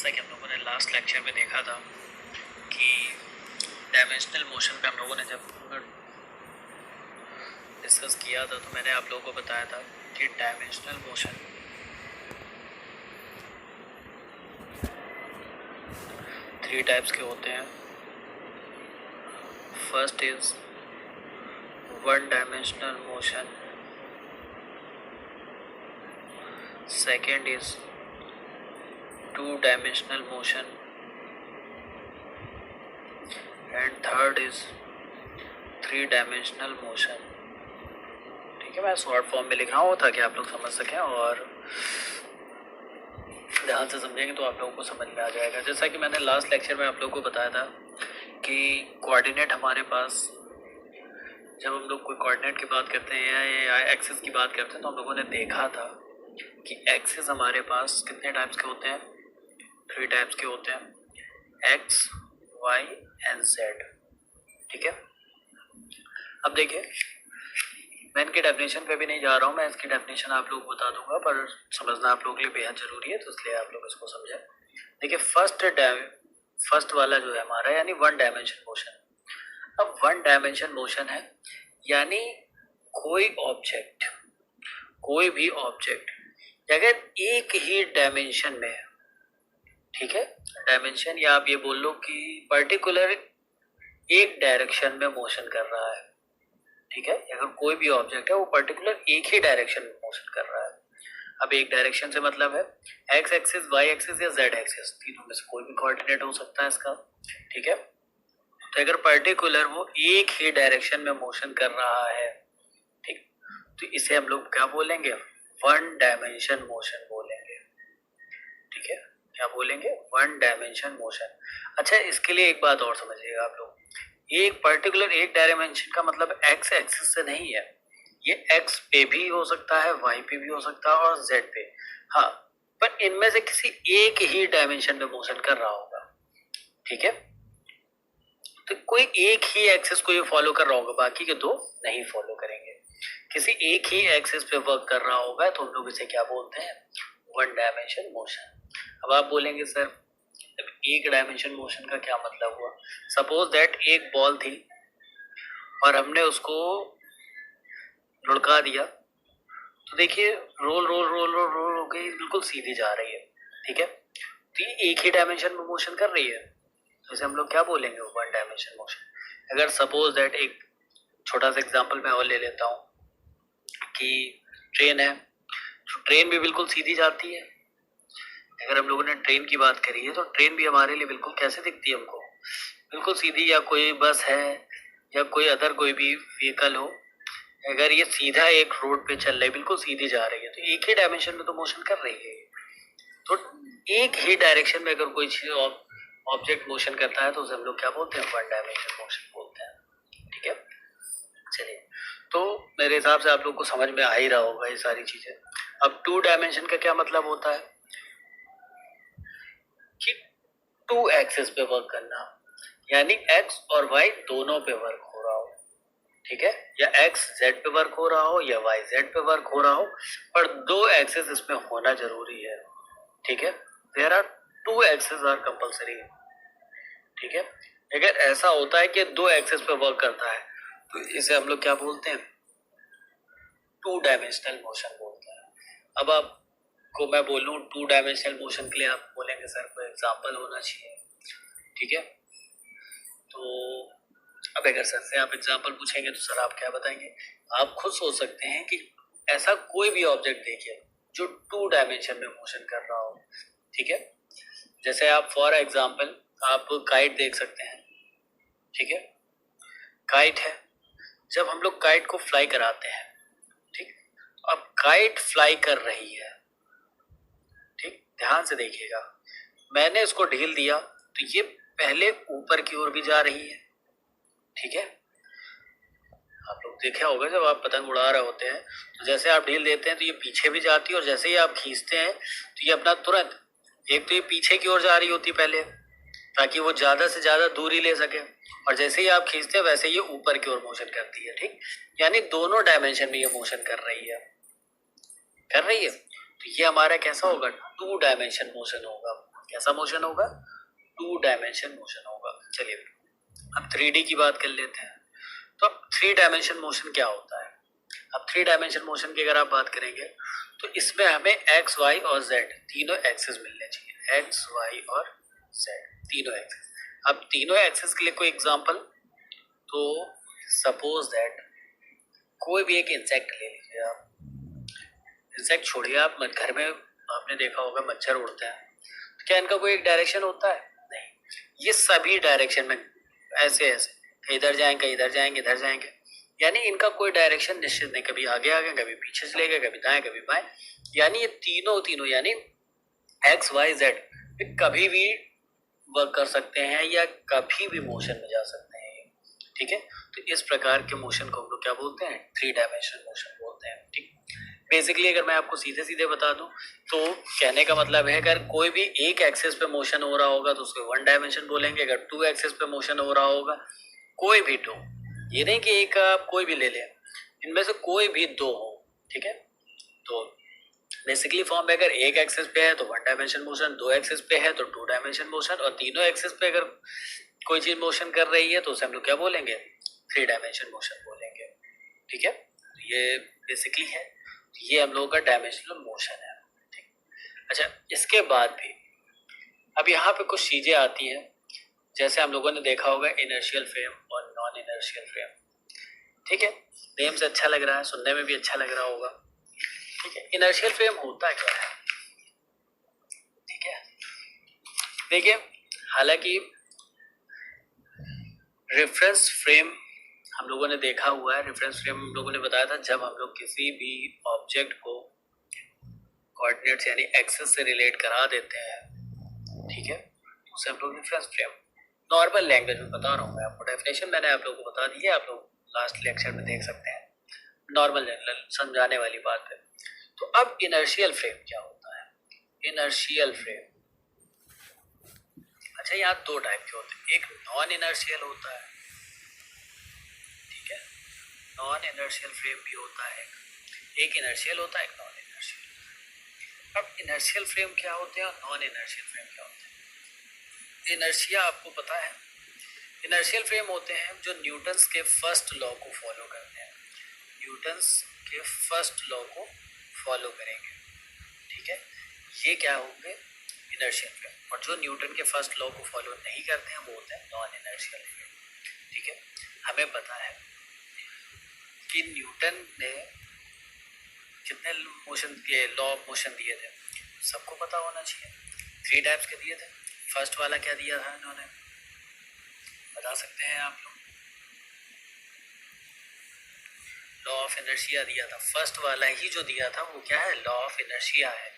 जैसा कि हम लोगों ने लास्ट लेक्चर में देखा था कि डायमेंशनल मोशन पे हम लोगों ने जब डिस्कस किया था तो मैंने आप लोगों को बताया था कि डायमेंशनल मोशन थ्री टाइप्स के होते हैं। First is one dimensional motion, second is two dimensional motion and third is three dimensional motion. ठीक है, मैं शॉर्ट फॉर्म में लिख रहा हूँ ताकि आप लोग समझ सकें और ध्यान से समझेंगे तो आप लोगों को समझ में आ जाएगा। जैसा कि मैंने लास्ट लेक्चर में आप लोगों को बताया था कि कोऑर्डिनेट हमारे पास, जब हम लोग कोई कोऑर्डिनेट की बात करते हैं या एक्सिस की बात करते हैं तो हम लोगों ने देखा था कि एक्सिस हमारे पास कितने टाइप्स के होते हैं, थ्री टाइप्स के होते हैं, एक्स, वाई एंड जेड। ठीक है, अब देखिए मैं इनकी डेफिनेशन पे भी नहीं जा रहा हूँ, मैं इसकी डेफिनेशन आप लोगों को बता दूंगा, पर समझना आप लोगों के लिए बेहद जरूरी है तो इसलिए आप लोग इसको समझें। देखिए फर्स्ट वाला जो है हमारा यानी वन डायमेंशन मोशन। अब वन डायमेंशन मोशन है यानी कोई भी ऑब्जेक्ट अगर एक ही डायमेंशन में है, ठीक है, डायमेंशन या आप ये बोल लो कि पर्टिकुलर एक डायरेक्शन में मोशन कर रहा है। ठीक है, अगर कोई भी ऑब्जेक्ट है वो पर्टिकुलर एक ही डायरेक्शन में मोशन कर रहा है। अब एक डायरेक्शन से मतलब है एक्स एक्सिस, वाई एक्सिस या जेड एक्सिस, तीनों में से कोई भी कोऑर्डिनेट हो सकता है इसका। ठीक है, तो अगर पर्टिकुलर वो एक ही डायरेक्शन में मोशन कर रहा है, ठीक, तो इसे हम लोग क्या बोलेंगे, वन डायमेंशन मोशन बोलेंगे। ठीक है, क्या बोलेंगे, वन डायमेंशन मोशन। अच्छा, इसके लिए एक बात और समझिएगा आप लोग, एक पर्टिकुलर एक डायमेंशन का मतलब एक्स एक्सिस से नहीं है, ये एक्स पे भी हो सकता है, वाई पे भी हो सकता है और जेड पे। हाँ, पर इनमें से किसी एक ही डायमेंशन में मोशन कर रहा होगा। ठीक है, तो कोई एक ही एक्सिस को ये फॉलो कर रहा होगा, बाकी के दो नहीं फॉलो करेंगे। किसी एक ही एक्सिस पे वर्क कर रहा होगा तो हम लोग इसे क्या बोलते हैं, वन डायमेंशन मोशन। अब आप बोलेंगे सर एक डायमेंशन मोशन का क्या मतलब हुआ। सपोज दैट एक बॉल थी और हमने उसको लुढ़का दिया, तो देखिए roll roll roll roll roll हो गई, बिल्कुल सीधी जा रही है। ठीक है, तो ये एक ही डायमेंशन में मोशन कर रही है, तो इसे हम लोग क्या बोलेंगे, वन डायमेंशन मोशन। अगर सपोज दैट एक छोटा सा एग्जांपल मैं और ले लेता हूँ कि ट्रेन है, तो ट्रेन भी बिल्कुल सीधी जाती है। अगर हम लोगों ने ट्रेन की बात करी है तो ट्रेन भी हमारे लिए बिल्कुल कैसे दिखती है हमको, बिल्कुल सीधी। या कोई बस है या कोई अदर कोई भी व्हीकल हो, अगर ये सीधा एक रोड पे चल रही है, बिल्कुल सीधी जा रही है, तो एक ही डायमेंशन में तो मोशन कर रही है। तो एक ही डायरेक्शन में अगर कोई ऑब्जेक्ट मोशन करता है तो उसे हम लोग क्या बोलते हैं, वन डायमेंशन मोशन बोलते हैं। ठीक है, चलिए, तो मेरे हिसाब से आप लोग को समझ में आ ही रहा होगा ये सारी चीजें। अब टू डायमेंशन का क्या मतलब होता है कि टू एक्सिस पे वर्क करना, यानी एक्स और वाई दोनों पे वर्क हो रहा हो। ठीक है, या एक्स जेड पे वर्क हो रहा हो या वाई जेड पे वर्क हो रहा हो, पर दो एक्सिस इसमें होना जरूरी है। ठीक है, there are two axis are compulsory. ठीक है, अगर ऐसा होता है कि दो एक्सिस पे वर्क करता है तो इसे हम लोग क्या बोलते हैं, टू डायमेंशनल मोशन बोलते हैं। अब आपको मैं बोलूं टू डायमेंशनल मोशन के लिए, आप बोलेंगे सर कोई एग्जांपल होना चाहिए। ठीक है, तो अब अगर सर से आप एग्जांपल पूछेंगे तो सर आप क्या बताएंगे, आप खुद सोच सकते हैं कि ऐसा कोई भी ऑब्जेक्ट देखिए जो टू डायमेंशन में मोशन कर रहा हो। ठीक है, जैसे आप फॉर एग्जांपल आप काइट देख सकते हैं। ठीक है, काइट है, जब हम लोग काइट को फ्लाई कराते हैं, ठीक, अब काइट फ्लाई कर रही है। ठीक, ध्यान से देखिएगा, मैंने इसको ढील दिया तो ये पहले ऊपर की ओर भी जा रही है। ठीक है, आप लोग देखा होगा जब आप पतंग उड़ा रहे होते हैं तो जैसे आप ढील देते हैं तो ये पीछे भी जाती है, और जैसे ही आप खींचते हैं तो ये अपना तुरंत, एक तो ये पीछे की ओर जा रही होती पहले ताकि वो ज्यादा से ज्यादा दूरी ले सके, और जैसे ही आप खींचते हैं वैसे ये ऊपर की ओर मोशन करती है। ठीक, यानी दोनों डायमेंशन में ये मोशन कर रही है, तो ये हमारा कैसा होगा, टू डायमेंशन मोशन होगा। कैसा मोशन होगा? 2 डायमेंशन मोशन होगा। चलिए अब 3D की बात कर लेते हैं। तो अब 3 डायमेंशन मोशन क्या होता है? अब 3 डायमेंशन मोशन की अगर आप बात करेंगे तो इसमें हमें एक्स, वाई और जेड तीनों एक्सेस मिलने चाहिए। एक्स, वाई और जेड तीनों एक्सेस। अब तीनों एक्सेस के लिए कोई एग्जांपल, तो सपोज दैट कोई भी एक इंसेक्ट ले लीजिए आप। इंसेक्ट छोड़िए, आप घर में आपने देखा होगा मच्छर उड़ते हैं, तो क्या इनका कोई एक डायरेक्शन होता है? नहीं, ये सभी डायरेक्शन में ऐसे ऐसे कहीं इधर जाएंगे, इधर जाएंगे, इधर जाएंगे, यानी इनका कोई डायरेक्शन निश्चित नहीं, कभी आगे आगे, कभी पीछे चले गए, कभी दाएं, कभी बाएं। यानी ये तीनों यानी एक्स, वाई, जेड कभी भी वर्क कर सकते हैं या कभी भी मोशन में जा सकते हैं। ठीक है, तो इस प्रकार के मोशन को हम लोग क्या बोलते हैं? 3 डायमेंशनल मोशन बोलते हैं। ठीक, बेसिकली अगर मैं आपको सीधे सीधे बता दूं तो कहने का मतलब है अगर कोई भी एक एक्सिस पे मोशन हो रहा होगा तो उसको 1 डायमेंशन बोलेंगे। अगर 2 एक्सिस पे मोशन हो रहा होगा, कोई भी 2, ये नहीं कि एक आप कोई भी ले लें, इनमें से कोई भी 2 हो। ठीक है, तो बेसिकली फॉर्म में अगर एक एक्सिस पे है तो 1 डायमेंशन मोशन, 2 एक्सिस पे है तो 2 डायमेंशन मोशन, और तीनों एक्सिस पे अगर कोई चीज मोशन कर रही है तो उसे हम लोग क्या बोलेंगे? 3 डायमेंशन मोशन बोलेंगे। ठीक है, तो ये बेसिकली है, ये हम लोगों का डायमेंशनल मोशन है। ठीक, अच्छा इसके बाद भी अब यहाँ पे कुछ चीजें आती हैं, जैसे हम लोगों ने देखा होगा इनर्शियल फ्रेम और नॉन इनर्शियल फ्रेम। ठीक है, नेम से अच्छा लग रहा है, सुनने में भी अच्छा लग रहा होगा। ठीक है, इनर्शियल फ्रेम होता क्या है? ठीक है, देखिए हालांकि रेफरेंस फ्रेम हम लोगों ने देखा हुआ है। रेफरेंस फ्रेम हम लोगों ने बताया था जब हम लोग किसी भी ऑब्जेक्ट को कोऑर्डिनेट्स यानी एक्सेस से रिलेट करा देते हैं, ठीक है, उसे हम लोग रेफरेंस फ्रेम, नॉर्मल लैंग्वेज में बता रहा हूँ मैं आपको, डेफिनेशन मैंने आप लोगों को बता दी है, आप लोग लास्ट लेक्चर में देख सकते हैं, नॉर्मल समझाने वाली बात है। तो अब इनर्शियल फ्रेम क्या होता है? इनर्शियल फ्रेम, अच्छा यहाँ 2 टाइप के होते हैं, एक नॉन इनर्शियल होता है, ठीक है, नॉन इनर्शियल फ्रेम भी होता है, एक इनर्शियल होता है, एक नॉन इनर्शियल। अब इनर्शियल फ्रेम क्या होते हैं और नॉन इनर्शियल फ्रेम क्या होते हैं? इनर्शिया आपको पता है, इनर्शियल फ्रेम होते हैं जो न्यूटन्स के फर्स्ट लॉ को फॉलो करते हैं, न्यूटन्स के फर्स्ट लॉ को फॉलो करेंगे। ठीक है, ये क्या होंगे? Inertial frame. और जो न्यूटन के फर्स्ट लॉ को फॉलो नहीं करते हैं वो होते हैं नॉन इनर्शियल फ्रेम। ठीक है, हमें पता है कि न्यूटन ने कितने मोशन के लॉ ऑफ मोशन दिए थे, सबको पता होना चाहिए। 3 टाइप्स के दिए थे। फर्स्ट वाला क्या दिया था इन्होंने, बता सकते हैं आप लोग? लॉ ऑफ इनर्शिया दिया था। फर्स्ट वाला ही जो दिया था वो क्या है? लॉ ऑफ इनर्शिया है।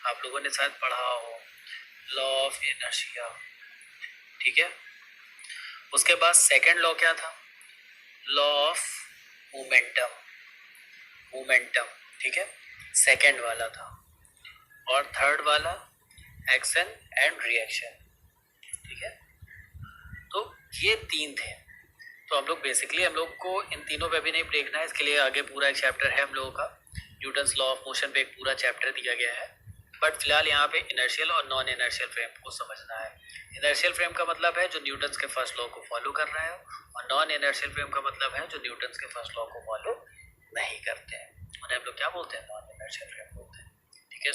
आप लोगों ने शायद पढ़ा हो लॉ ऑफ इनर्शिया। ठीक है, उसके बाद सेकंड लॉ क्या था? लॉ ऑफ मोमेंटम, मोमेंटम, ठीक है, सेकंड वाला था। और थर्ड वाला एक्शन एंड रिएक्शन। ठीक है, तो ये 3 थे। तो हम लोग बेसिकली हम लोग को इन तीनों पे भी नहीं देखना है, इसके लिए आगे पूरा एक चैप्टर है हम लोगों का, न्यूटन्स लॉ ऑफ मोशन पे एक पूरा चैप्टर दिया गया है। बट फिलहाल यहाँ पे इनर्शियल और नॉन इनर्शियल फ्रेम को समझना है। इनर्शियल फ्रेम का मतलब है जो न्यूटन्स के फर्स्ट लॉ को फॉलो कर रहे हैं, और नॉन इनर्शियल फ्रेम का मतलब है जो न्यूटन्स के फर्स्ट लॉ को फॉलो नहीं करते हैं, उन्हें हम लोग क्या बोलते हैं? नॉन इनर्शियल फ्रेम बोलते हैं। ठीक है,